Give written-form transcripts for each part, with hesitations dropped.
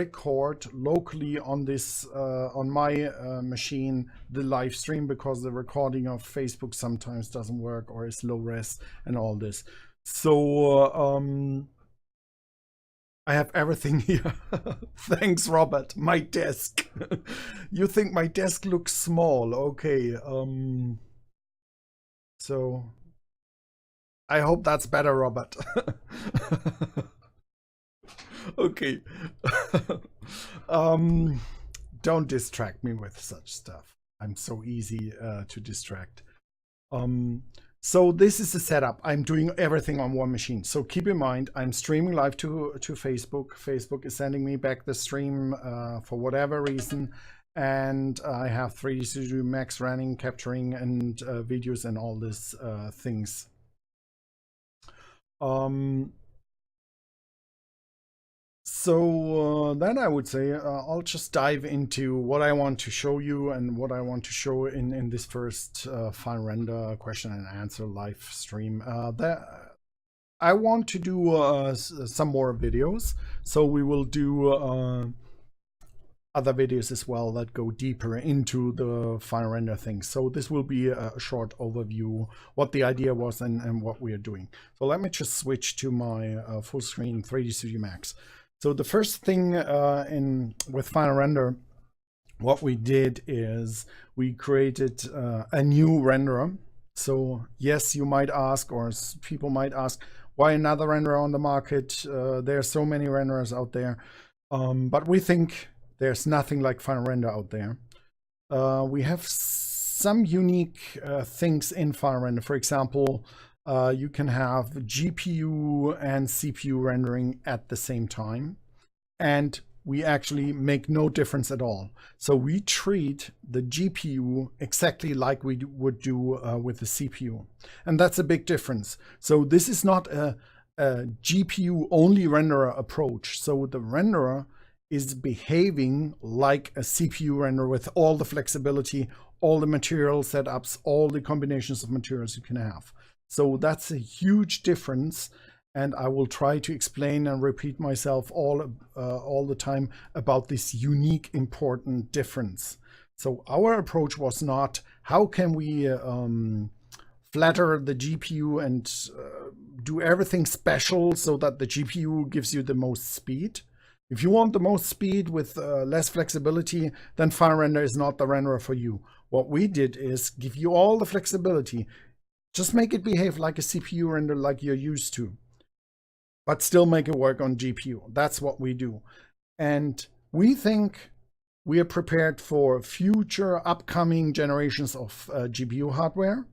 record locally on this on my machine the live stream, because the recording of Facebook sometimes doesn't work or is low res and all this. So I have everything here. Thanks, Robert. My desk. You think my desk looks small? Okay. So I hope that's better, Robert. Okay. Don't distract me with such stuff. I'm so easy to distract. So this is the setup. I'm doing everything on one machine. So keep in mind, I'm streaming live to Facebook. Facebook is sending me back the stream for whatever reason. And I have 3D Studio Max running, capturing and videos and all these things. So then I would say I'll just dive into what I want to show you and what I want to show in this first finalRender question and answer live stream. I want to do some more videos, so we will do other videos as well that go deeper into the finalRender thing. So this will be a short overview, what the idea was and what we are doing. So let me just switch to my full screen 3D Studio Max. So the first thing with finalRender, what we did is we created a new renderer. So yes, you might ask, or people might ask, why another renderer on the market? There are so many renderers out there, but we think there's nothing like finalRender out there. We have some unique things in finalRender. For example, you can have GPU and CPU rendering at the same time, and we actually make no difference at all. So we treat the GPU exactly like we would do with the CPU, and that's a big difference. So this is not a GPU only renderer approach. So the renderer is behaving like a CPU renderer with all the flexibility, all the material setups, all the combinations of materials you can have. So that's a huge difference, and I will try to explain and repeat myself all the time about this unique, important difference. So our approach was not how can we flatter the GPU and do everything special so that the GPU gives you the most speed. If you want the most speed with less flexibility, then finalRender is not the renderer for you. What we did is give you all the flexibility. Just make it behave like a CPU render like you're used to, but still make it work on GPU. That's what we do. And we think we are prepared for future upcoming generations of GPU hardware,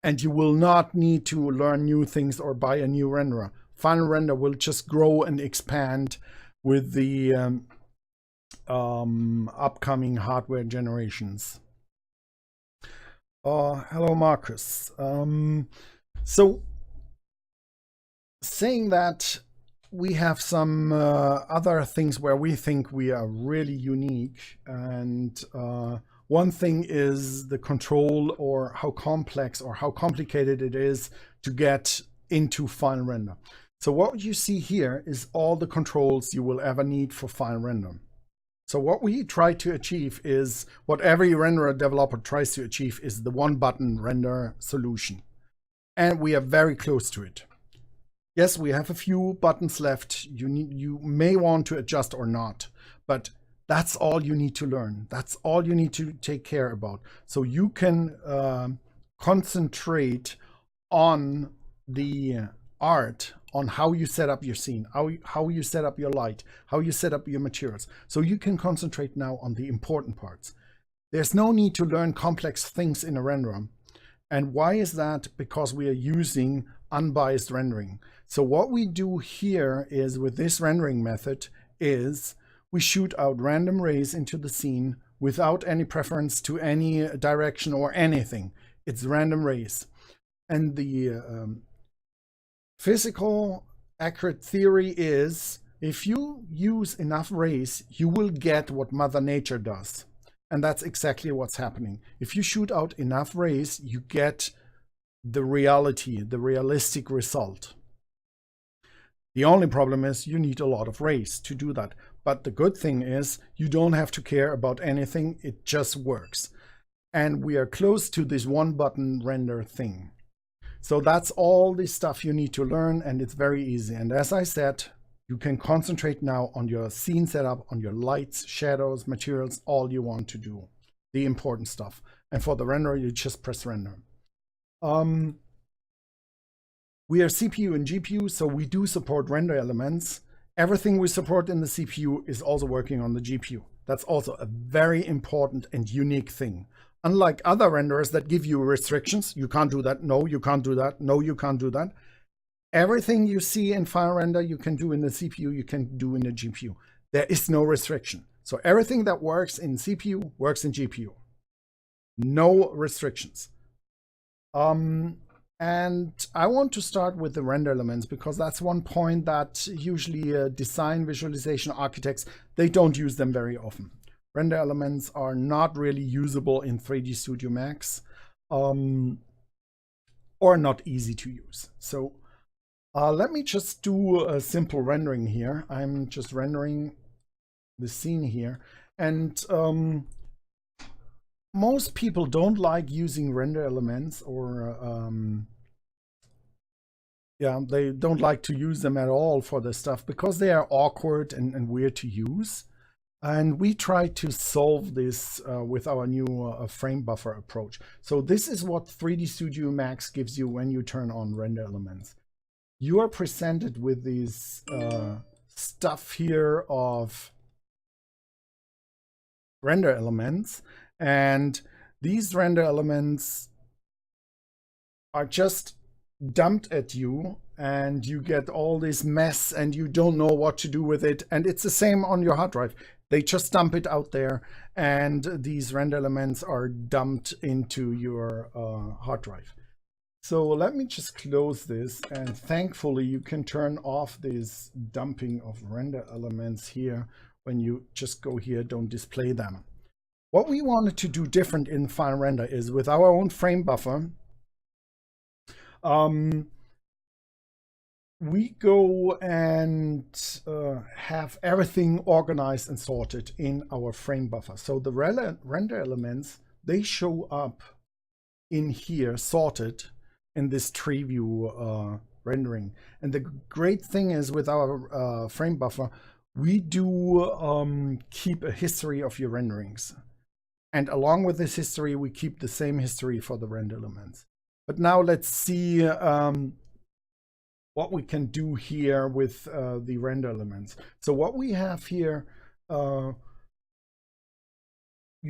and you will not need to learn new things or buy a new renderer. finalRender will just grow and expand with the upcoming hardware generations. Hello, Marcus. So saying that, we have some other things where we think we are really unique. And one thing is the control, or how complex or how complicated it is to get into finalRender. So what you see here is all the controls you will ever need for finalRender. So what we try to achieve is what every renderer developer tries to achieve is the one button render solution. And we are very close to it. Yes, we have a few buttons left. You may want to adjust or not, but that's all you need to learn. That's all you need to take care about. So you can concentrate on the art, on how you set up your scene, how you set up your light, how you set up your materials. So you can concentrate now on the important parts. There's no need to learn complex things in a renderer. And why is that? Because we are using unbiased rendering. So what we do here is, with this rendering method, is we shoot out random rays into the scene without any preference to any direction or anything. It's random rays. And the physical accurate theory is, if you use enough rays, you will get what Mother Nature does. And that's exactly what's happening. If you shoot out enough rays, you get the reality, the realistic result. The only problem is you need a lot of rays to do that. But the good thing is you don't have to care about anything. It just works. And we are close to this one button render thing. So that's all the stuff you need to learn, and it's very easy. And as I said, you can concentrate now on your scene setup, on your lights, shadows, materials, all you want to do, the important stuff. And for the render, you just press render. We are CPU and GPU, so we do support render elements. Everything we support in the CPU is also working on the GPU. That's also a very important and unique thing. Unlike other renderers that give you restrictions, you can't do that, no, you can't do that, no, you can't do that. Everything you see in finalRender, you can do in the CPU, you can do in the GPU. There is no restriction. So everything that works in CPU works in GPU. No restrictions. And I want to start with the render elements because that's one point that usually design visualization architects, they don't use them very often. Render elements are not really usable in 3D Studio Max or not easy to use. So let me just do a simple rendering here. I'm just rendering the scene here. And most people don't like using render elements or yeah, they don't like to use them at all for this stuff because they are awkward and weird to use. And we try to solve this with our new fR-FrameBuffer approach. So this is what 3D Studio Max gives you when you turn on render elements. You are presented with these stuff here of render elements. And these render elements are just dumped at you, and you get all this mess and you don't know what to do with it. And it's the same on your hard drive. They just dump it out there, and these render elements are dumped into your hard drive. So let me just close this, and thankfully you can turn off this dumping of render elements here. When you just go here, don't display them. What we wanted to do different in finalRender is with our own fR-FrameBuffer, we go and have everything organized and sorted in our fR-FrameBuffer. So the render elements, they show up in here sorted in this tree view rendering. And the great thing is with our fR-FrameBuffer, we do keep a history of your renderings. And along with this history, we keep the same history for the render elements. But now let's see what we can do here with the render elements. So what we have here, you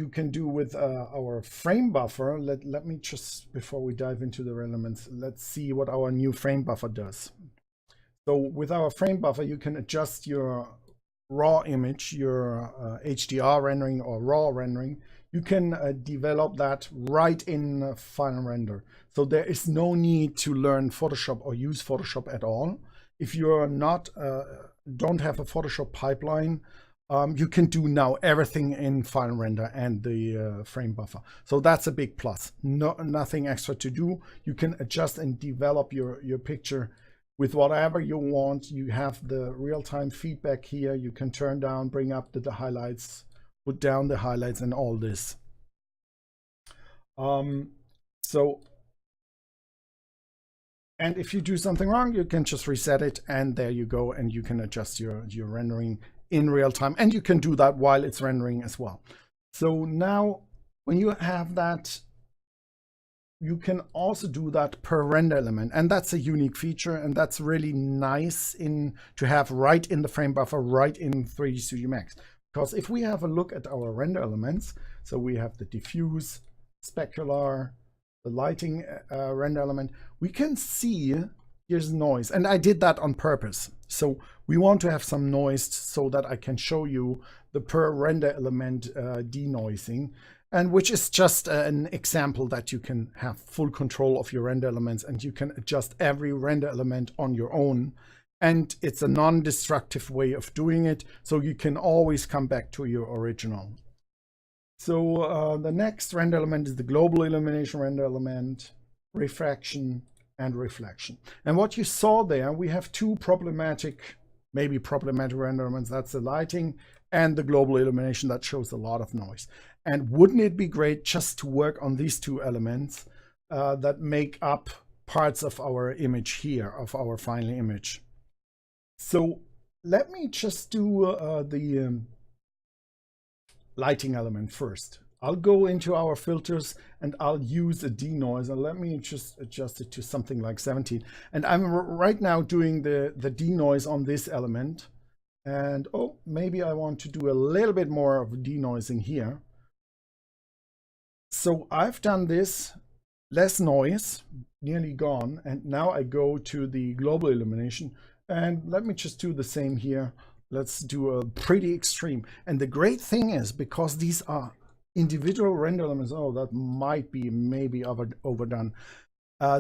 can do with our fR-FrameBuffer. Let me just, before we dive into the elements, let's see what our new fR-FrameBuffer does. So with our fR-FrameBuffer, you can adjust your raw image, your HDR rendering or raw rendering. You can develop that right in finalRender. So there is no need to learn Photoshop or use Photoshop at all. If you're not, don't have a Photoshop pipeline, you can do now everything in finalRender and the fR-FrameBuffer. So that's a big plus. Nothing extra to do. You can adjust and develop your picture with whatever you want. You have the real-time feedback here. You can turn down, bring up the highlights, put down the highlights and all this. And if you do something wrong, you can just reset it, and there you go, and you can adjust your rendering in real time, and you can do that while it's rendering as well. So now when you have that, you can also do that per render element, and that's a unique feature, and that's really nice to have right in the fR-FrameBuffer, right in 3D Studio Max. Because if we have a look at our render elements, so we have the diffuse, specular, the lighting render element, we can see here's noise. And I did that on purpose. So we want to have some noise so that I can show you the per render element denoising, and which is just an example that you can have full control of your render elements, and you can adjust every render element on your own. And it's a non-destructive way of doing it, so you can always come back to your original. So the next render element is the global illumination render element, refraction, and reflection. And what you saw there, we have two problematic, maybe problematic render elements. That's the lighting and the global illumination that shows a lot of noise. And wouldn't it be great just to work on these two elements that make up parts of our image here, of our final image? So let me just do the lighting element first. I'll go into our filters and I'll use a denoise, and let me just adjust it to something like 17. And I'm right now doing the denoise on this element. And oh, maybe I want to do a little bit more of denoising here. So I've done this, less noise, nearly gone. And now I go to the global illumination, and let me just do the same here. Let's do a pretty extreme. And the great thing is, because these are individual render elements, oh, that might be maybe overdone.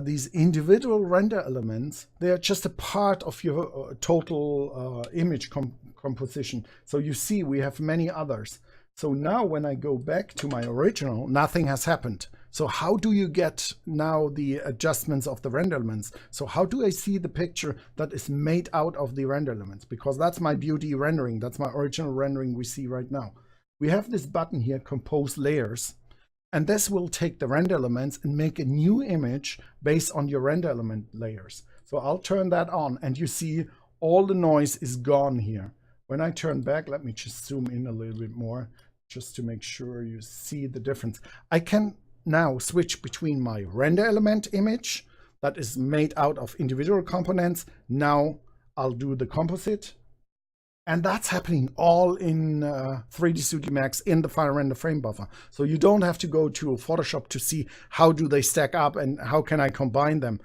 These individual render elements, they are just a part of your total image composition. So you see, we have many others. So now when I go back to my original, nothing has happened. So how do you get now the adjustments of the render elements? So how do I see the picture that is made out of the render elements? Because that's my beauty rendering. That's my original rendering we see right now. We have this button here, compose layers, and this will take the render elements and make a new image based on your render element layers. So I'll turn that on, and you see all the noise is gone here. When I turn back, let me just zoom in a little bit more just to make sure you see the difference. I can now switch between my render element image that is made out of individual components. Now I'll do the composite. And that's happening all in 3D Studio Max in the fR-FrameBuffer frame buffer. So you don't have to go to Photoshop to see how do they stack up and how can I combine them.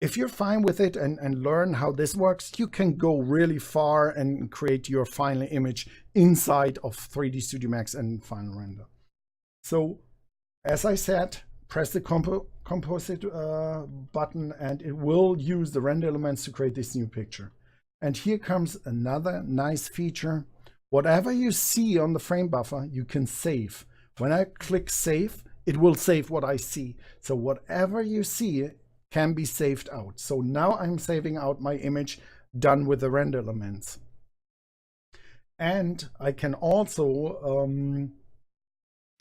If you're fine with it and learn how this works, you can go really far and create your final image inside of 3D Studio Max and finalRender. So as I said, press the composite button and it will use the render elements to create this new picture. And here comes another nice feature. Whatever you see on the frame buffer, you can save. When I click save, it will save what I see. So whatever you see can be saved out. So now I'm saving out my image done with the render elements. And I can also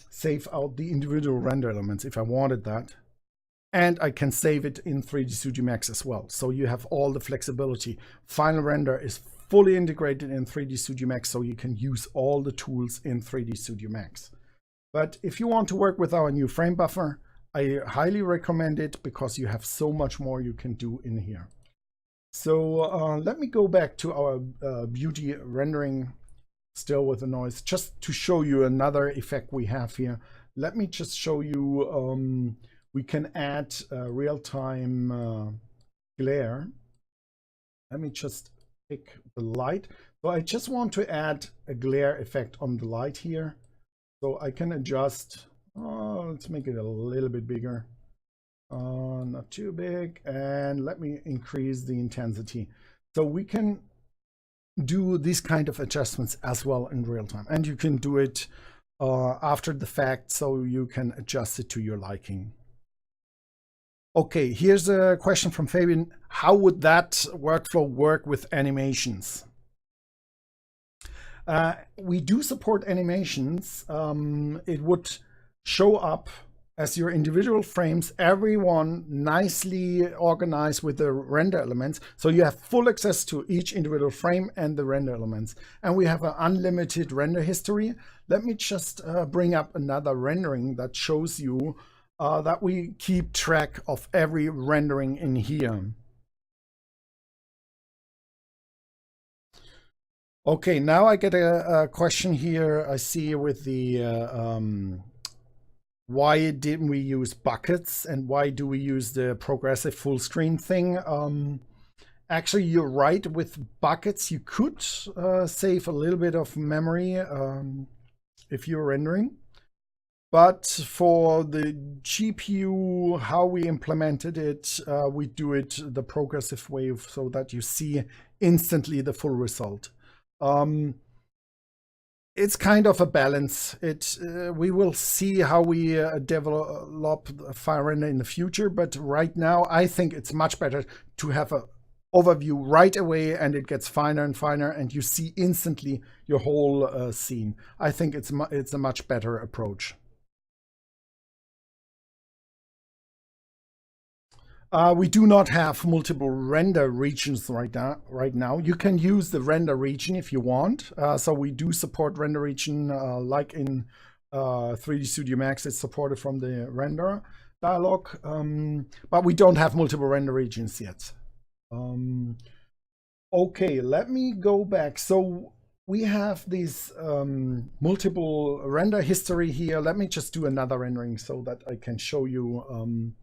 save out the individual render elements if I wanted that. And I can save it in 3D Studio Max as well. So you have all the flexibility. finalRender is fully integrated in 3D Studio Max, so you can use all the tools in 3D Studio Max. But if you want to work with our new frame buffer, I highly recommend it because you have so much more you can do in here. So let me go back to our beauty rendering, still with the noise, just to show you another effect we have here. Let me just show you we can add real-time glare. Let me just pick the light. So I just want to add a glare effect on the light here. So I can adjust, let's make it a little bit bigger. Not too big. And let me increase the intensity. So we can do these kind of adjustments as well in real time. And you can do it after the fact, so you can adjust it to your liking. Okay, here's a question from Fabian. How would that workflow work with animations? We do support animations. It would show up as your individual frames, everyone nicely organized with the render elements. So you have full access to each individual frame and the render elements. And we have an unlimited render history. Let me just bring up another rendering that shows you that we keep track of every rendering in here. Okay, now I get a question here. I see with the why didn't we use buckets and why do we use the progressive full screen thing? Actually, you're right. With buckets, you could save a little bit of memory if you're rendering. But for the GPU, how we implemented it, we do it the progressive way so that you see instantly the full result. it's kind of a balance. We will see how we develop fR-Render in the future, but right now I think it's much better to have a overview right away, and it gets finer and finer, and you see instantly your whole scene. I think it's a much better approach. We do not have multiple render regions right now. You can use the render region if you want. So we do support render region like in 3D Studio Max. It's supported from the render dialog, but we don't have multiple render regions yet. Okay, let me go back. So we have this multiple render history here. Let me just do another rendering so that I can show you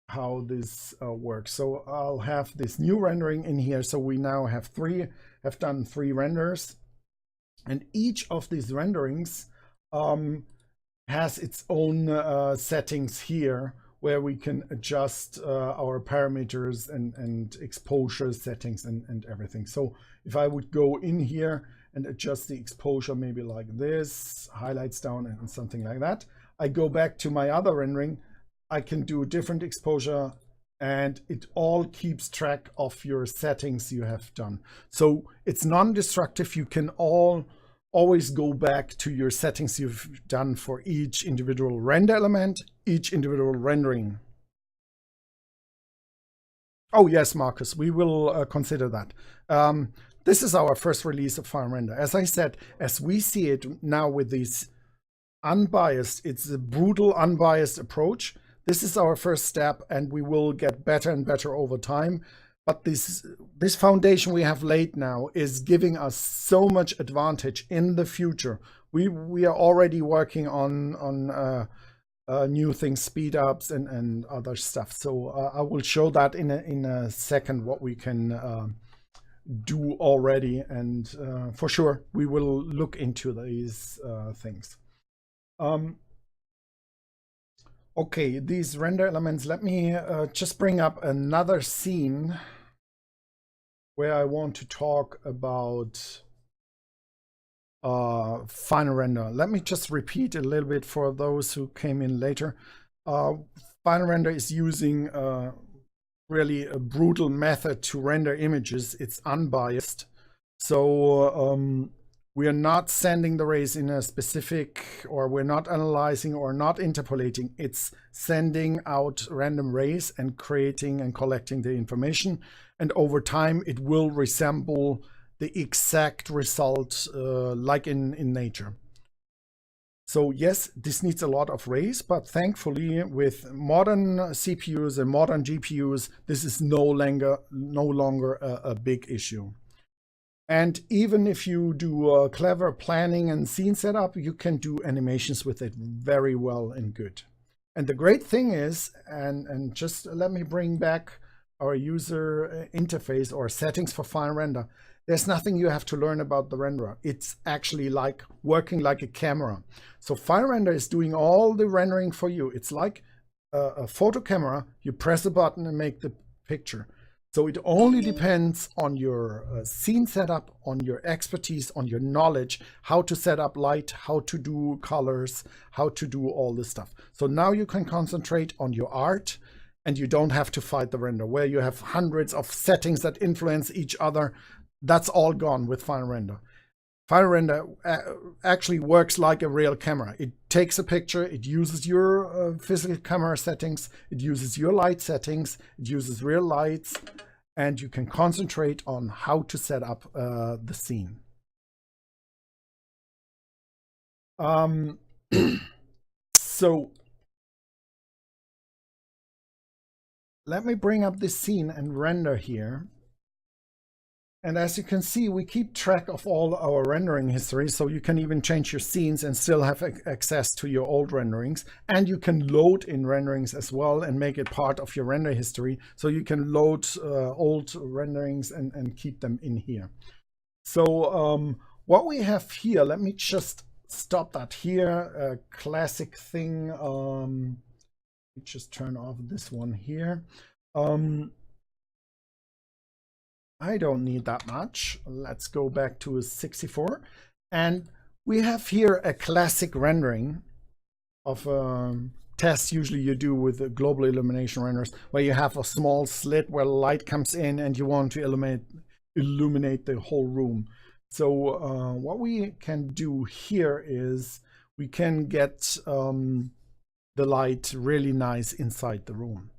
how this works. So I'll have this new rendering in here. So we now have done three renders, and each of these renderings has its own settings here, where we can adjust our parameters and exposure settings and everything. So if I would go in here and adjust the exposure, maybe like this, highlights down and something like that, I go back to my other rendering, I can do a different exposure, and it all keeps track of your settings you have done. So it's non-destructive. You can always go back to your settings you've done for each individual render element, each individual rendering. Oh yes, Marcus, we will consider that. This is our first release of fR-Render. As I said, as we see it now with these unbiased, it's a brutal unbiased approach. This is our first step, and we will get better and better over time. But this foundation we have laid now is giving us so much advantage in the future. We are already working on new things, speed ups and other stuff. So I will show that in a second what we can do already, and for sure we will look into these things. Okay, these render elements, let me just bring up another scene where I want to talk about finalRender. Let me just repeat a little bit for those who came in later. finalRender is using really a brutal method to render images. It's unbiased. So we are not sending the rays in a specific, or we're not analyzing or not interpolating. It's sending out random rays and creating and collecting the information. And over time, it will resemble the exact result like in nature. So yes, this needs a lot of rays, but thankfully with modern CPUs and modern GPUs, this is no longer a big issue. And even if you do clever planning and scene setup, you can do animations with it very well and good. And the great thing is, and just let me bring back our user interface or settings for finalRender. There's nothing you have to learn about the renderer. It's actually like working like a camera. So finalRender is doing all the rendering for you. It's like a photo camera. You press a button and make the picture. So it only depends on your scene setup, on your expertise, on your knowledge, how to set up light, how to do colors, how to do all this stuff. So now you can concentrate on your art, and you don't have to fight the render where you have hundreds of settings that influence each other. That's all gone with finalRender. finalRender actually works like a real camera. It takes a picture, it uses your physical camera settings, it uses your light settings, it uses real lights, and you can concentrate on how to set up the scene. So let me bring up this scene and render here. And as you can see, we keep track of all our rendering history, so you can even change your scenes and still have access to your old renderings. And you can load in renderings as well and make it part of your render history. So you can load old renderings and keep them in here. So what we have here, let me just stop that here. A classic thing. Let me just turn off this one here. I don't need that much. Let's go back to a 64. And we have here a classic rendering of tests usually you do with global illumination renders, where you have a small slit where light comes in and you want to illuminate the whole room. So what we can do here is we can get the light really nice inside the room.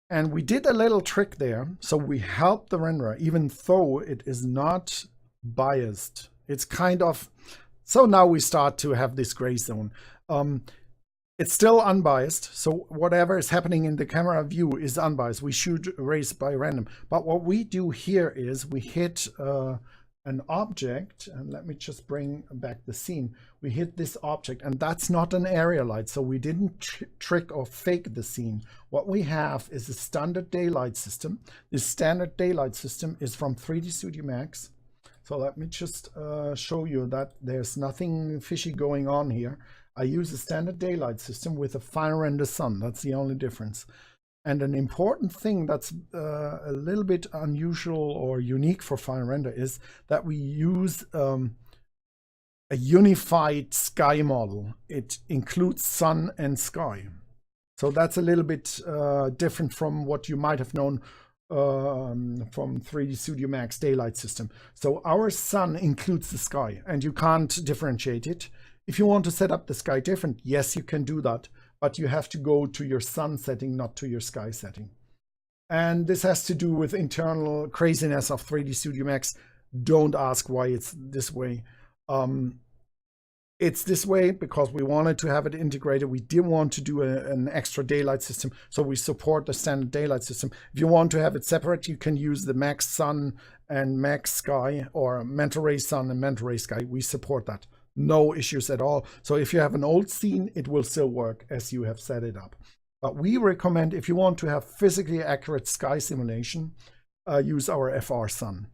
And we did a little trick there. So we help the renderer, even though it is not biased. It's kind of, so now we start to have this gray zone. It's still unbiased, so whatever is happening in the camera view is unbiased. We shoot rays by random. But what we do here is we hit an object, and let me just bring back the scene. We hit this object, and that's not an area light, so we didn't trick or fake the scene. What we have is a standard daylight system. This standard daylight system is from 3D Studio Max. So let me just show you that there's nothing fishy going on here. I use a standard daylight system with a finalRender sun. That's the only difference. And an important thing that's a little bit unusual or unique for finalRender is that we use a unified sky model. It includes sun and sky. So that's a little bit different from what you might have known from 3D Studio Max daylight system. So our sun includes the sky, and you can't differentiate it. If you want to set up the sky different, yes, you can do that, but you have to go to your sun setting, not to your sky setting. And this has to do with internal craziness of 3D Studio Max. Don't ask why it's this way. It's this way because we wanted to have it integrated. We didn't want to do an extra daylight system, so we support the standard daylight system. If you want to have it separate, you can use the max sun and max sky, or mental ray sun and mental ray sky. We support that. No issues at all. So if you have an old scene, it will still work as you have set it up. But we recommend, if you want to have physically accurate sky simulation, use our fR sun.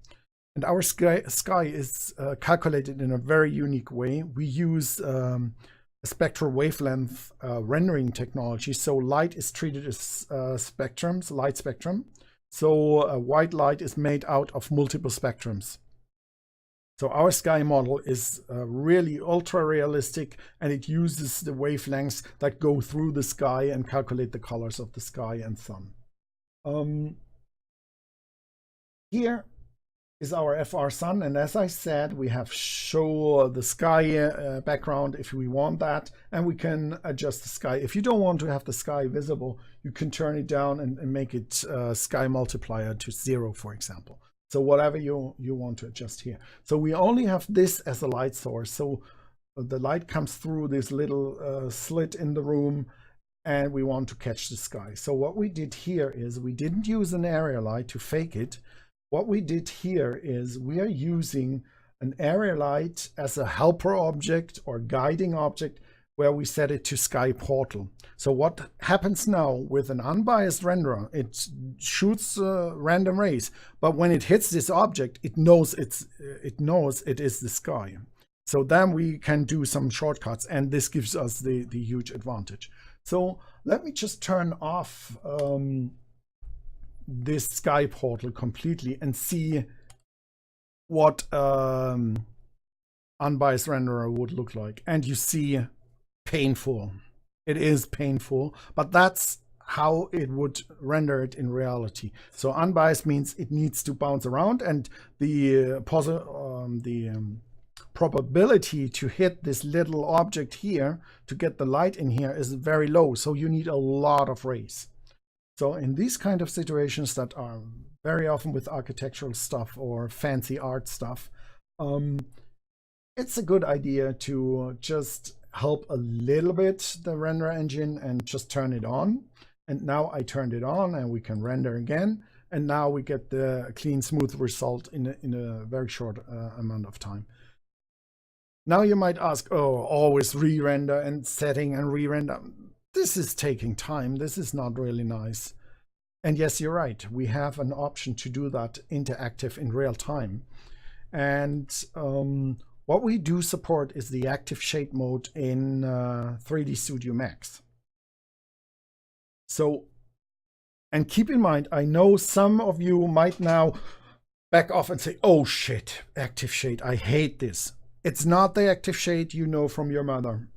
And our sky is calculated in a very unique way. We use a spectral wavelength rendering technology. So light is treated as spectrums, light spectrum. So white light is made out of multiple spectrums. So our sky model is really ultra realistic, and it uses the wavelengths that go through the sky and calculate the colors of the sky and sun. Here is our fR sun, and as I said, we have show the sky background if we want that, and we can adjust the sky. If you don't want to have the sky visible, you can turn it down and make it sky multiplier to 0, for example. So whatever you want to adjust here. So we only have this as a light source. So the light comes through this little slit in the room, and we want to catch the sky. So what we did here is we didn't use an area light to fake it. What we did here is we are using an area light as a helper object or guiding object, where we set it to sky portal. So what happens now with an unbiased renderer, it shoots random rays, but when it hits this object, it knows it is the sky. So then we can do some shortcuts, and this gives us the huge advantage. So let me just turn off this sky portal completely and see what unbiased renderer would look like. And you see, painful. It is painful, but that's how it would render it in reality. So unbiased means it needs to bounce around, and the probability to hit this little object here to get the light in here is very low. So you need a lot of rays. So in these kind of situations that are very often with architectural stuff or fancy art stuff, it's a good idea to just help a little bit the render engine and just turn it on. And now I turned it on, and we can render again. And now we get the clean, smooth result in a very short amount of time. Now you might ask, oh, always re-render and setting and re-render. This is taking time. This is not really nice. And yes, you're right. We have an option to do that interactive in real time. And what we do support is the active shade mode in 3D Studio Max. So, and keep in mind, I know some of you might now back off and say, oh shit, Activeshade, I hate this. It's not the Activeshade you know from your mother.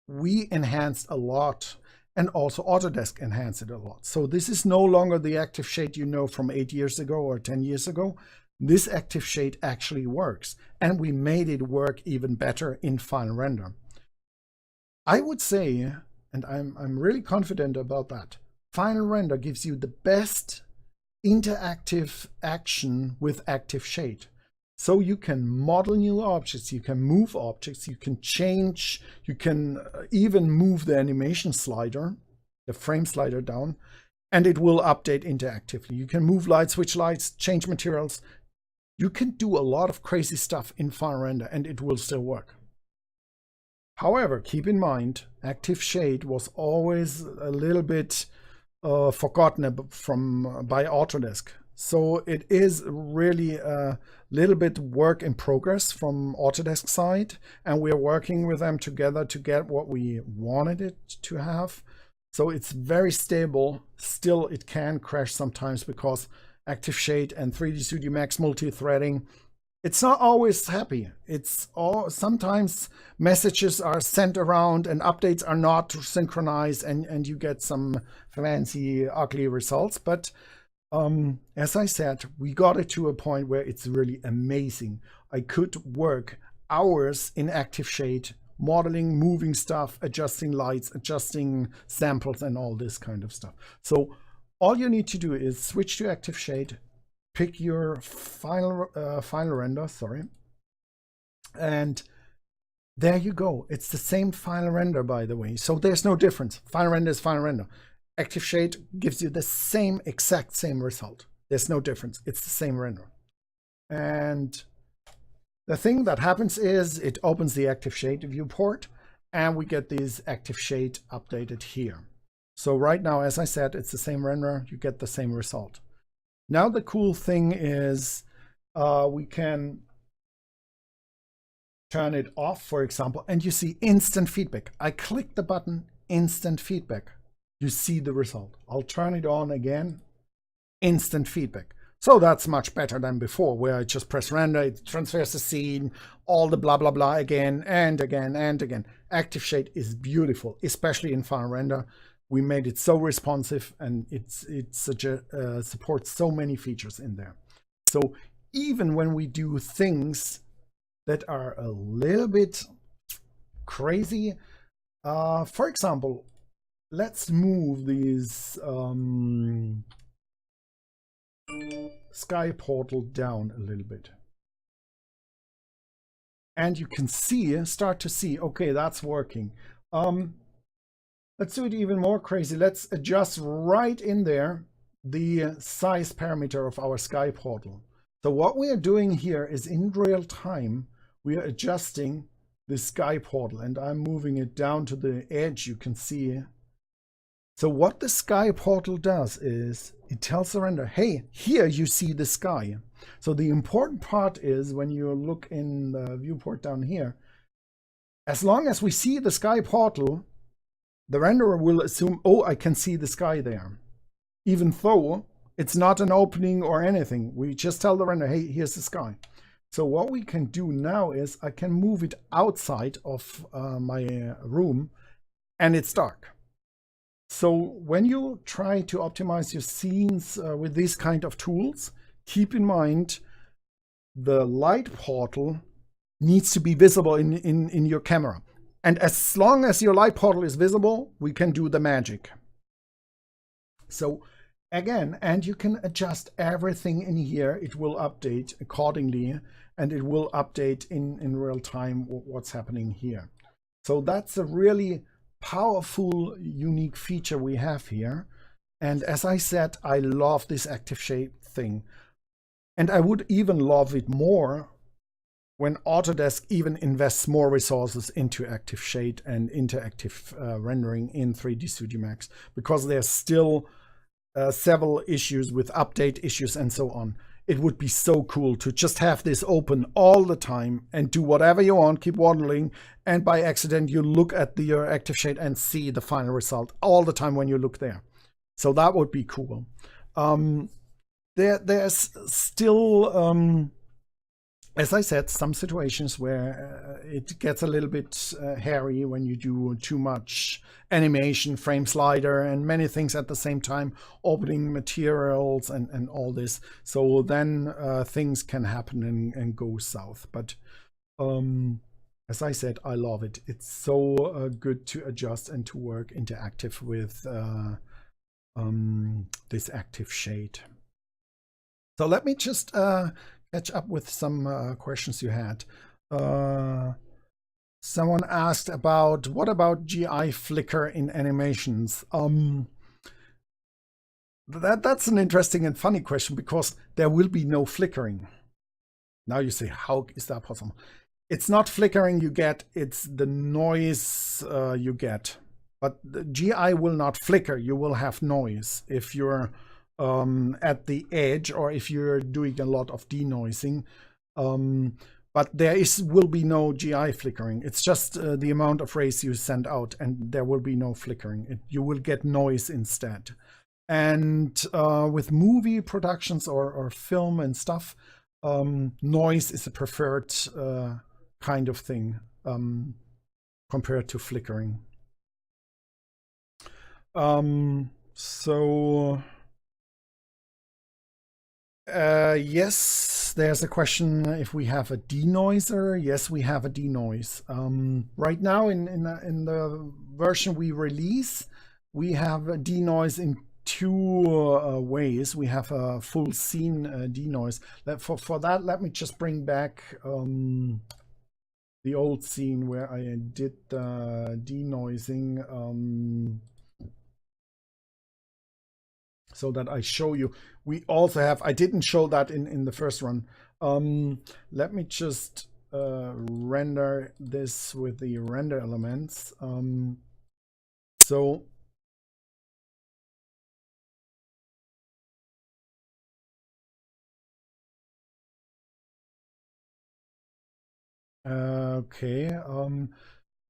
We enhanced a lot, and also Autodesk enhanced it a lot. So this is no longer the Activeshade you know from 8 years ago or 10 years ago. This Activeshade actually works, and we made it work even better in finalRender. I would say, and I'm really confident about that, finalRender gives you the best interactive action with Activeshade. So you can model new objects, you can move objects, you can change, you can even move the animation slider, the frame slider down, and it will update interactively. You can move lights, switch lights, change materials. You can do a lot of crazy stuff in finalRender and it will still work. However, keep in mind, Activeshade was always a little bit forgotten by Autodesk. So it is really a little bit work in progress from Autodesk side, and we are working with them together to get what we wanted it to have. So it's very stable. Still, it can crash sometimes because Activeshade and 3D Studio Max multi-threading, it's not always happy. Sometimes messages are sent around and updates are not synchronized, and you get some fancy, ugly results. But as I said, we got it to a point where it's really amazing. I could work hours in Activeshade, modeling, moving stuff, adjusting lights, adjusting samples, and all this kind of stuff. So all you need to do is switch to Activeshade, pick your finalRender, sorry, and there you go. It's the same finalRender, by the way. So there's no difference. finalRender is finalRender. Activeshade gives you the exact same result. There's no difference. It's the same render. And the thing that happens is it opens the Activeshade viewport and we get these Activeshade updated here. So right now, as I said, it's the same render. You get the same result. Now the cool thing is we can turn it off, for example, and you see instant feedback. I click the button, instant feedback. You see the result. I'll turn it on again, instant feedback. So that's much better than before, where I just press render, it transfers the scene, all the blah, blah, blah again and again and again. Activeshade is beautiful, especially in finalRender. We made it so responsive, and it supports so many features in there. So even when we do things that are a little bit crazy, for example, let's move these sky portal down a little bit. And you can start to see, okay, that's working. Let's do it even more crazy. Let's adjust right in there the size parameter of our sky portal. So what we are doing here is in real time, we are adjusting the sky portal, and I'm moving it down to the edge, you can see. So what the sky portal does is it tells the render, hey, here you see the sky. So the important part is when you look in the viewport down here, as long as we see the sky portal, the renderer will assume, oh, I can see the sky there. Even though it's not an opening or anything. We just tell the render, hey, here's the sky. So what we can do now is I can move it outside of my room and it's dark. So when you try to optimize your scenes with these kind of tools, keep in mind the light portal needs to be visible in your camera. And as long as your light portal is visible, we can do the magic. So again, and you can adjust everything in here. It will update accordingly, and it will update in real time what's happening here. So that's a really powerful, unique feature we have here. And as I said, I love this Activeshade thing. And I would even love it more when Autodesk even invests more resources into Activeshade and interactive rendering in 3D Studio Max, because there's still several issues with update issues and so on. It would be so cool to just have this open all the time and do whatever you want, keep modeling, and by accident you look at your Activeshade and see the final result all the time when you look there. So that would be cool. there's still, as I said, some situations where it gets a little bit hairy when you do too much animation, frame slider, and many things at the same time, opening materials and all this. So then things can happen and go south. But as I said, I love it. It's so good to adjust and to work interactive with this Activeshade. So let me just catch up with some questions you had. Someone asked about what about GI flicker in animations? That's an interesting and funny question, because there will be no flickering. Now you say, how is that possible? It's not flickering you get, it's the noise you get. But the GI will not flicker, you will have noise if you're at the edge or if you're doing a lot of denoising. But there will be no GI flickering. It's just the amount of rays you send out, and there will be no flickering. You will get noise instead. And with movie productions or film and stuff, noise is a preferred kind of thing compared to flickering. Yes, there's a question if we have a denoiser. Yes, we have a denoise. Right now in the version we release, we have a denoise in two ways. We have a full scene denoise. For that, let me just bring back the old scene where I did the denoising, so that I show you. We also have, I didn't show that in the first run. Let me just render this with the render elements. Okay,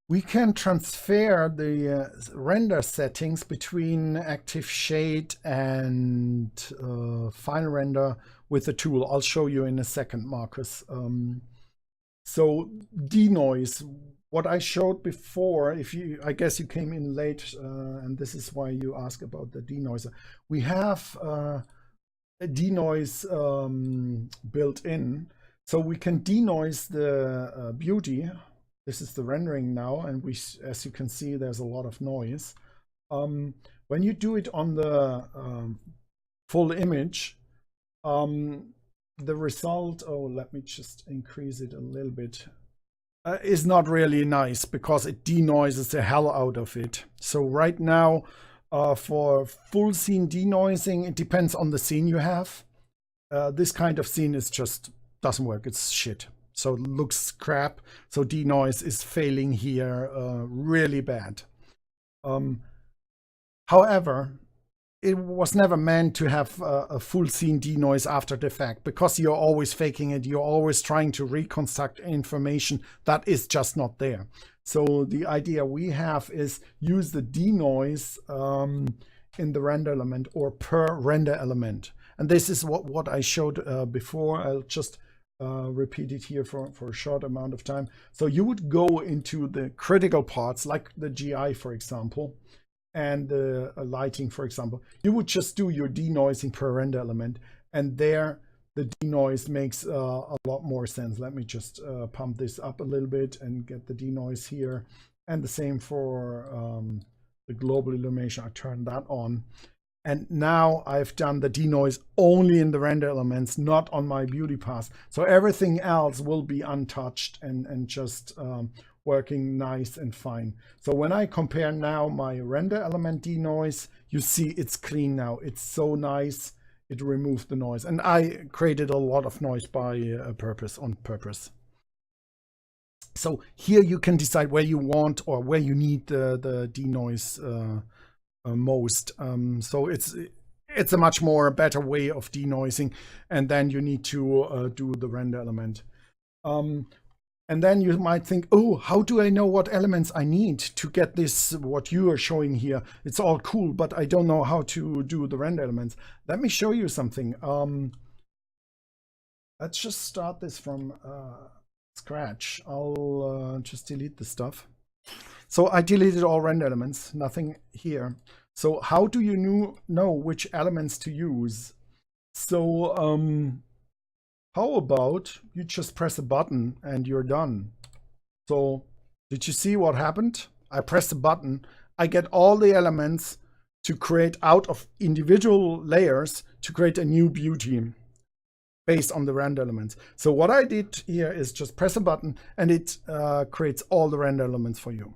we can transfer the render settings between Activeshade and finalRender with the tool. I'll show you in a second, Marcus. So denoise, what I showed before, I guess you came in late, and this is why you ask about the denoiser. We have a denoise built in, so we can denoise the beauty. This is the rendering now, and as you can see, there's a lot of noise. When you do it on the full image, the result, let me just increase it a little bit, is not really nice, because it denoises the hell out of it. So right now, for full scene denoising, it depends on the scene you have. This kind of scene is just doesn't work. It's shit. So it looks crap. So denoise is failing here really bad. However, it was never meant to have a full scene denoise after the fact, because you're always faking it. You're always trying to reconstruct information that is just not there. So the idea we have is use the denoise in the render element or per render element. And this is what I showed before. I'll just repeat it here for a short amount of time. So you would go into the critical parts, like the GI, for example, and the lighting, for example. You would just do your denoising per render element, and there the denoise makes a lot more sense. Let me just pump this up a little bit and get the denoise here. And the same for the global illumination. I turn that on. And now I've done the denoise only in the render elements, not on my beauty path. So everything else will be untouched and just working nice and fine. So when I compare now my render element denoise, you see it's clean now. It's so nice. It removed the noise. And I created a lot of noise on purpose. So here you can decide where you want or where you need the denoise most. So it's a much more better way of denoising, and then you need to do the render element. And And then you might think, oh, how do I know what elements I need to get this, what you are showing here? It's all cool, but I don't know how to do the render elements. Let me show you something. Let's just start this from scratch. I'll just delete the stuff. So I deleted all render elements, nothing here. So how do you know which elements to use? So how about you just press a button and you're done? So did you see what happened? I press the button. I get all the elements to create out of individual layers to create a new beauty based on the render elements. So what I did here is just press a button and it creates all the render elements for you.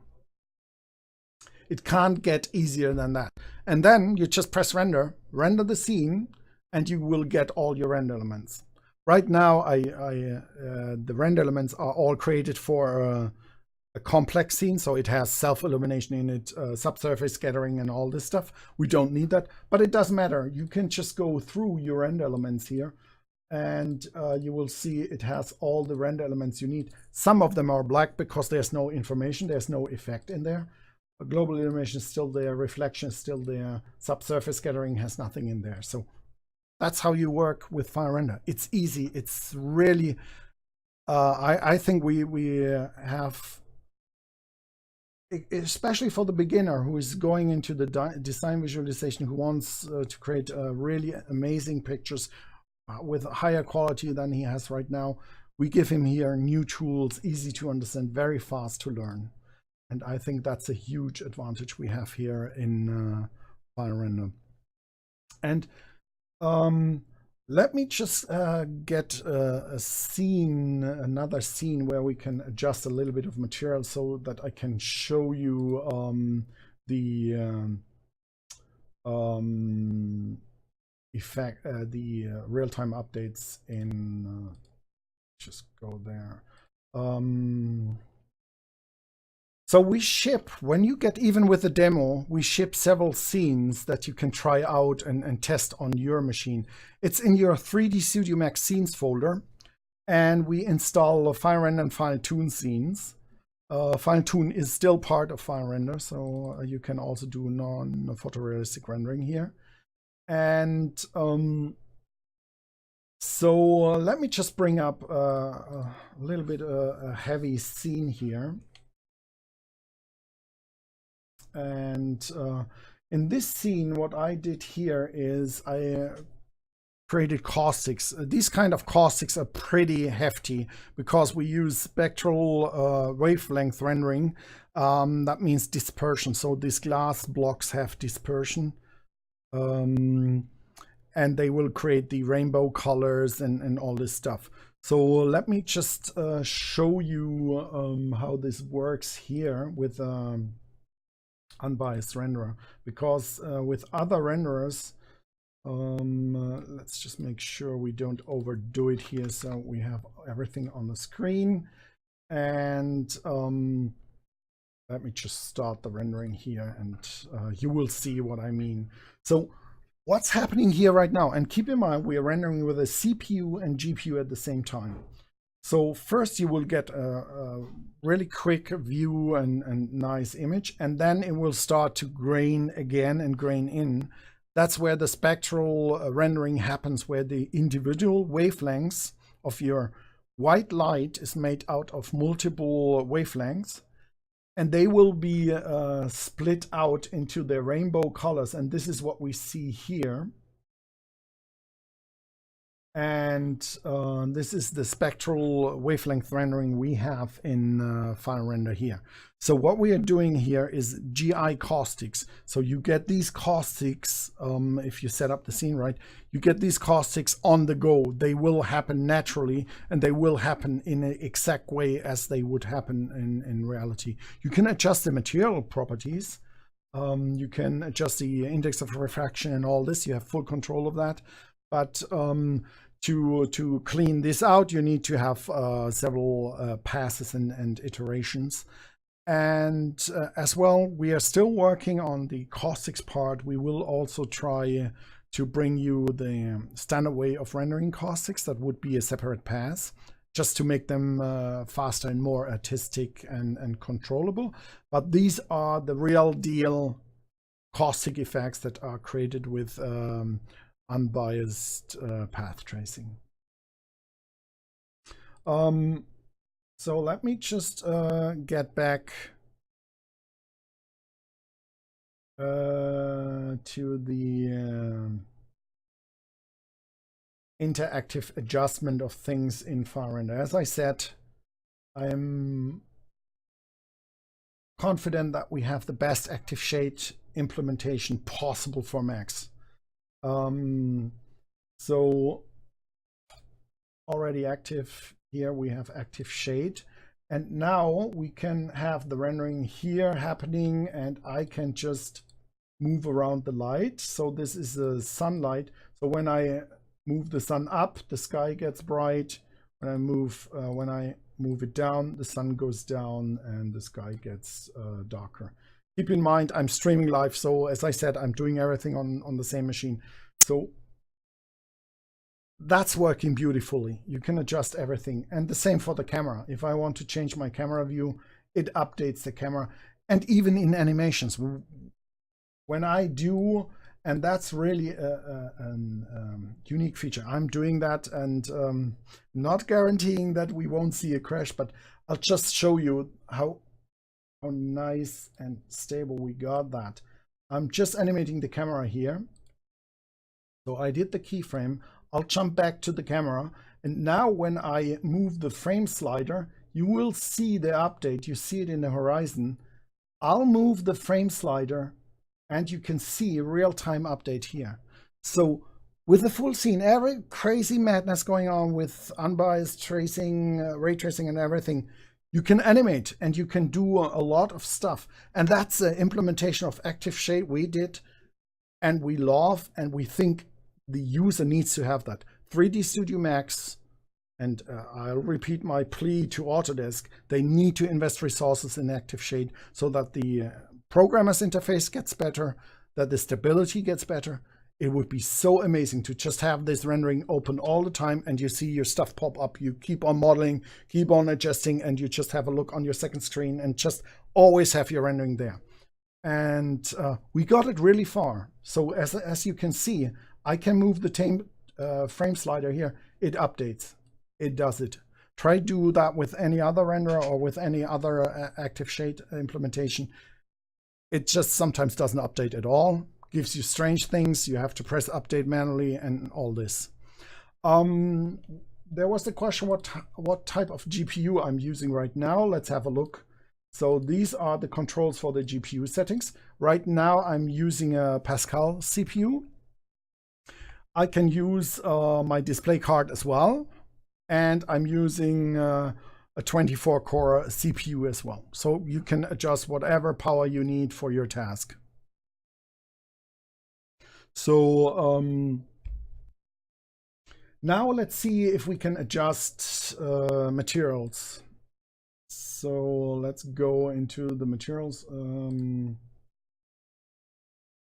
It can't get easier than that. And then you just press render the scene, and you will get all your render elements. Right now, the render elements are all created for a complex scene, so it has self-illumination in it, subsurface scattering and all this stuff. We don't need that, but it doesn't matter. You can just go through your render elements here, and you will see it has all the render elements you need. Some of them are black because there's no information, there's no effect in there. Global illumination is still there, reflection is still there, subsurface scattering has nothing in there. So that's how you work with finalRender. It's easy. It's really, I think we have, especially for the beginner who is going into the design visualization, who wants to create really amazing pictures with higher quality than he has right now. We give him here new tools, easy to understand, very fast to learn. And I think that's a huge advantage we have here in finalRender. And let me just get a scene, another scene where we can adjust a little bit of material so that I can show you the effect, the real-time updates in. Just go there. So we ship, when you get even with the demo, we ship several scenes that you can try out and test on your machine. It's in your 3D Studio Max scenes folder, and we install finalRender and finalTune scenes. finalTune is still part of finalRender, so you can also do non-photorealistic rendering here. And so let me just bring up a little bit a heavy scene here. And in this scene, what I did here is I created caustics. These kind of caustics are pretty hefty because we use spectral wavelength rendering. That means dispersion. So these glass blocks have dispersion. And they will create the rainbow colors and all this stuff. So let me just show you how this works here with unbiased renderer, because with other renderers, let's just make sure we don't overdo it here. So we have everything on the screen, and let me just start the rendering here, and you will see what I mean. So what's happening here right now, and keep in mind we are rendering with a CPU and GPU at the same time. So first you will get a really quick view and nice image, and then it will start to grain again and grain in. That's where the spectral rendering happens, where the individual wavelengths of your white light is made out of multiple wavelengths, and they will be split out into their rainbow colors. And this is what we see here. And this is the spectral wavelength rendering we have in finalRender here. So what we are doing here is GI caustics. So you get these caustics, if you set up the scene right, you get these caustics on the go. They will happen naturally, and they will happen in an exact way as they would happen in reality. You can adjust the material properties. You can adjust the index of refraction and all this. You have full control of that. But to clean this out, you need to have several passes and iterations. And as well, we are still working on the caustics part. We will also try to bring you the standard way of rendering caustics. That would be a separate pass, just to make them faster and more artistic and controllable. But these are the real deal caustic effects that are created with unbiased path tracing. So let me just get back to the interactive adjustment of things in fR-Render. As I said, I am confident that we have the best Activeshade implementation possible for Max. So already active here, we have Activeshade, and now we can have the rendering here happening, and I can just move around the light. So this is the sunlight. So when I move the sun up, the sky gets bright. When I move it down, the sun goes down and the sky gets darker. Keep in mind, I'm streaming live, so as I said, I'm doing everything on the same machine. So that's working beautifully. You can adjust everything. And the same for the camera. If I want to change my camera view, it updates the camera. And even in animations, when I do, and that's really a unique feature. I'm doing that, and not guaranteeing that we won't see a crash, but I'll just show you how nice and stable we got that. I'm just animating the camera here. So I did the keyframe. I'll jump back to the camera, and now when I move the frame slider, you will see the update. You see it in the horizon. I'll move the frame slider, and you can see real-time update here. So with the full scene, every crazy madness going on with unbiased tracing, ray tracing and everything, you can animate and you can do a lot of stuff. And that's the implementation of Activeshade we did, and we love, and we think the user needs to have that. 3D Studio Max, and I'll repeat my plea to Autodesk, they need to invest resources in Activeshade so that the programmer's interface gets better, that the stability gets better. It would be so amazing to just have this rendering open all the time, and you see your stuff pop up. You keep on modeling, keep on adjusting, and you just have a look on your second screen and just always have your rendering there. And we got it really far. So as you can see, I can move the frame slider here. It updates. It does it. Try to do that with any other renderer or with any other Activeshade implementation. It just sometimes doesn't update at all. Gives you strange things. You have to press update manually and all this. There was the question what type of GPU I'm using right now. Let's have a look. So these are the controls for the GPU settings. Right now I'm using a Pascal CPU. I can use my display card as well. And I'm using a 24-core CPU as well. So you can adjust whatever power you need for your task. So now let's see if we can adjust materials. So let's go into the materials.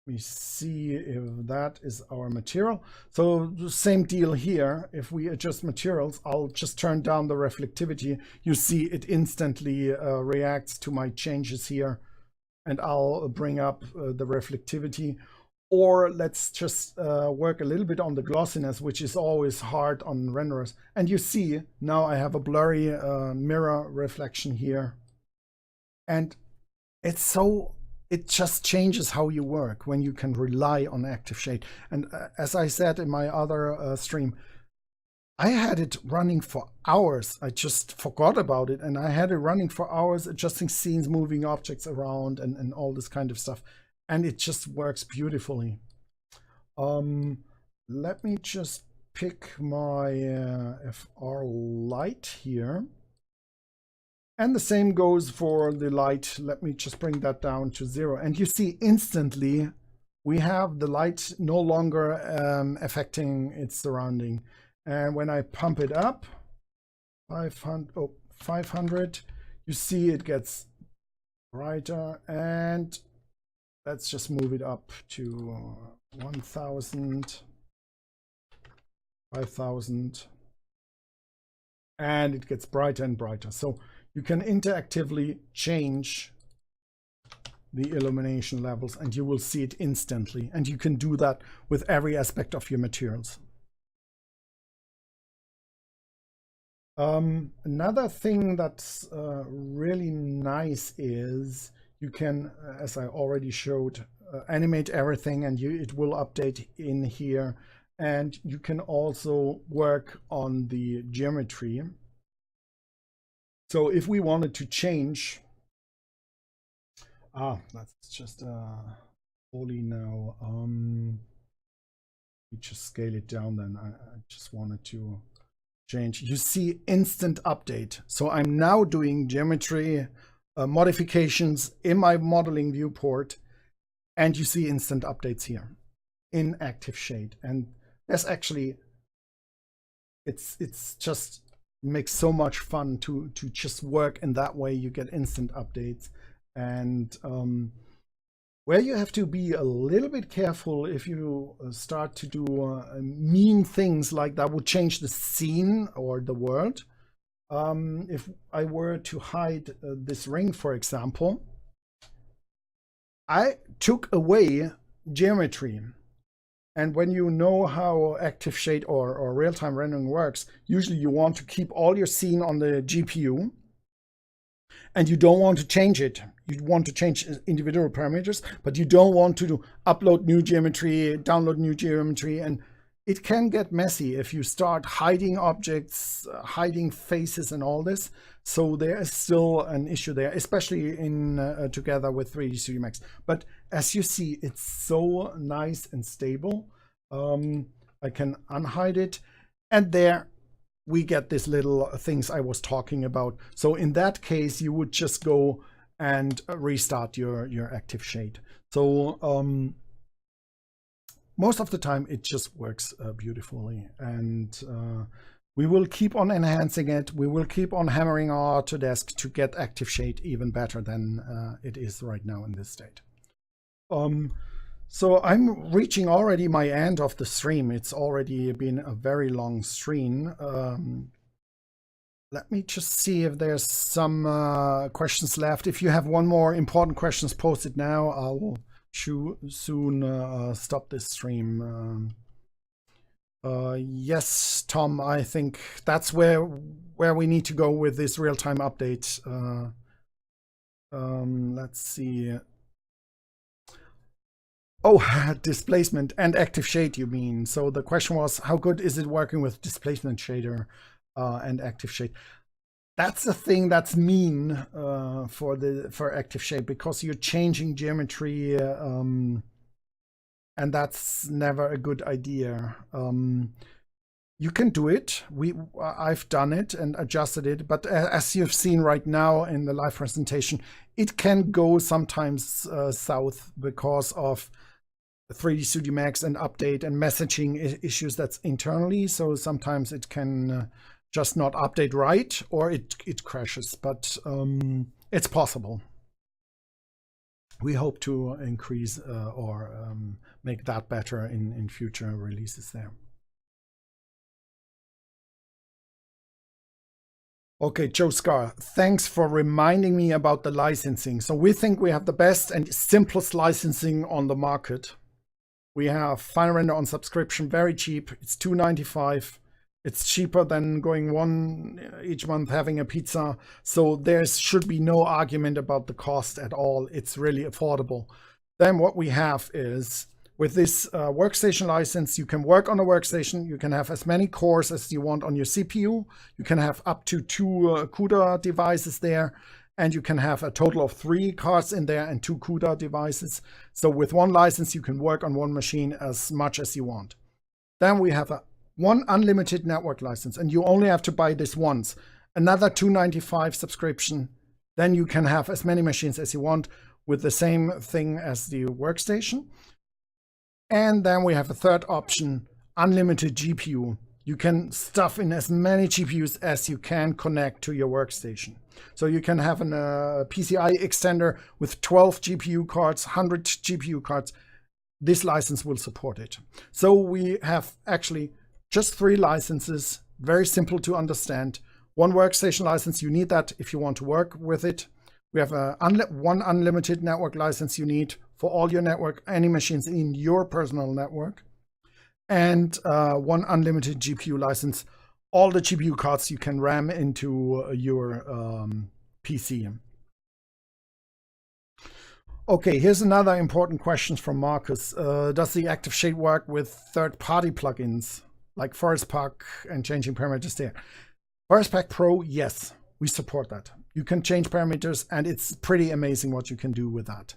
We see if that is our material. So the same deal here. If we adjust materials, I'll just turn down the reflectivity. You see it instantly reacts to my changes here, and I'll bring up the reflectivity. Or let's just work a little bit on the glossiness, which is always hard on renderers. And you see now I have a blurry mirror reflection here, and it just changes how you work when you can rely on Activeshade. And as I said in my other stream, I had it running for hours. I just forgot about it, and I had it running for hours, adjusting scenes, moving objects around, and all this kind of stuff. And it just works beautifully. Let me just pick my FR light here. And the same goes for the light. Let me just bring that down to 0. And you see instantly we have the light no longer affecting its surrounding. And when I pump it up, 500, you see it gets brighter. And let's just move it up to 1000, 5000. and it gets brighter and brighter. So you can interactively change the illumination levels and you will see it instantly. And you can do that with every aspect of your materials. Another thing that's really nice is you can, as I already showed, animate everything and it will update in here. And you can also work on the geometry. So if we wanted to change, that's just holy now. We just scale it down then. I just wanted to change. You see instant update. So I'm now doing geometry modifications in my modeling viewport, and you see instant updates here in Activeshade. And that's actually, it's just makes so much fun to just work in that way. You get instant updates. And where you have to be a little bit careful if you start to do mean things like that would change the scene or the world. If I were to hide this ring, for example, I took away geometry. And when you know how Activeshade or real-time rendering works, usually you want to keep all your scene on the GPU. And you don't want to change it. You want to change individual parameters, but you don't want to upload new geometry, download new geometry. And it can get messy if you start hiding objects, hiding faces and all this. So there is still an issue there, especially in together with 3D Studio Max. But as you see, it's so nice and stable. I can unhide it. And there we get these little things I was talking about. So in that case, you would just go and restart your Activeshade. So most of the time it just works beautifully. And we will keep on enhancing it. We will keep on hammering our Autodesk to get Activeshade even better than it is right now in this state. So I'm reaching already my end of the stream. It's already been a very long stream. Let me just see if there's some questions left. If you have one more important questions, post it now. I will soon stop this stream. Yes, Tom, I think that's where we need to go with this real-time update. Let's see. Oh, displacement and Activeshade, you mean? So the question was, how good is it working with displacement shader and Activeshade? That's the thing that's mean for Activeshade, because you're changing geometry, and that's never a good idea. You can do it. I've done it and adjusted it, but as you've seen right now in the live presentation, it can go sometimes south because of 3D Studio Max and update and messaging issues that's internally. So sometimes it can just not update right, or it crashes, but it's possible. We hope to increase or make that better in future releases there. Okay, Joe Scar, thanks for reminding me about the licensing. So we think we have the best and simplest licensing on the market. We have finalRender on subscription, very cheap. It's $2.95. It's cheaper than going one each month having a pizza. So there should be no argument about the cost at all. It's really affordable. Then what we have is, with this workstation license, you can work on a workstation. You can have as many cores as you want on your CPU. You can have up to 2 CUDA devices there. And you can have a total of 3 cards in there and 2 CUDA devices. So with one license, you can work on one machine as much as you want. Then we have one unlimited network license, and you only have to buy this once. Another $2.95 subscription. Then you can have as many machines as you want with the same thing as the workstation. And then we have a third option, unlimited GPU. You can stuff in as many GPUs as you can connect to your workstation. So you can have a PCI extender with 12 GPU cards, 100 GPU cards. This license will support it. So we have actually just 3 licenses, very simple to understand. one workstation license. You need that if you want to work with it. We have one unlimited network license you need for all your network, any machines in your personal network, and one unlimited GPU license, all the GPU cards you can ram into your PC. Okay, here's another important question from Marcus. Does the Activeshade work with third-party plugins like ForestPack and changing parameters there? ForestPack Pro, yes, we support that. You can change parameters, and it's pretty amazing what you can do with that.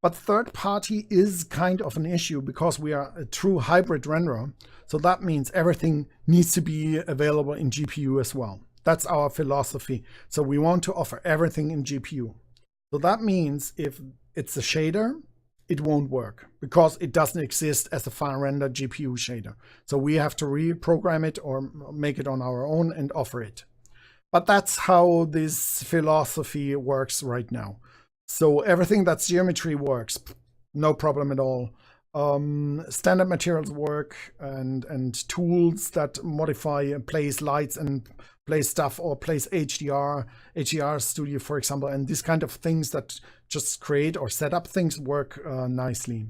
But third-party is kind of an issue because we are a true hybrid renderer. So that means everything needs to be available in GPU as well. That's our philosophy. So we want to offer everything in GPU. So that means if it's a shader, it won't work because it doesn't exist as a finalRender GPU shader. So we have to reprogram it or make it on our own and offer it. But that's how this philosophy works right now. So everything that's geometry works, no problem at all. Standard materials work, and tools that modify, place lights and place stuff, or place HDR Studio, for example, and these kind of things that just create or set up things work nicely.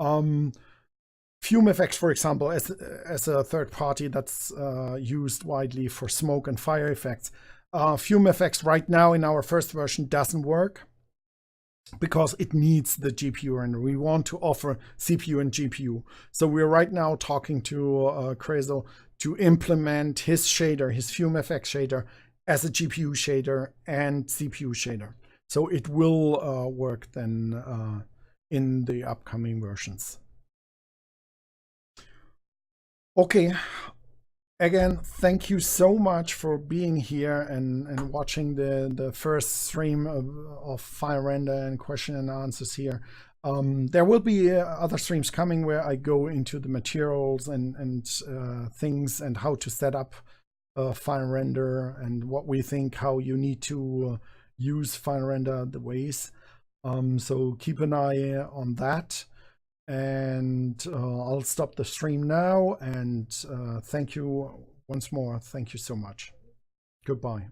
Fumefx, for example, as a third party that's used widely for smoke and fire effects. Fumefx right now in our first version doesn't work because it needs the GPU render. We want to offer CPU and GPU. So we're right now talking to Crezo to implement his shader, his Fumefx shader, as a GPU shader and CPU shader. So it will work then in the upcoming versions. Okay, again, thank you so much for being here and watching the first stream of finalRender and question and answers here. There will be other streams coming where I go into the materials and things and how to set up finalRender and what we think, how you need to use finalRender, the ways. So keep an eye on that. And I'll stop the stream now, and thank you once more. Thank you so much. Goodbye.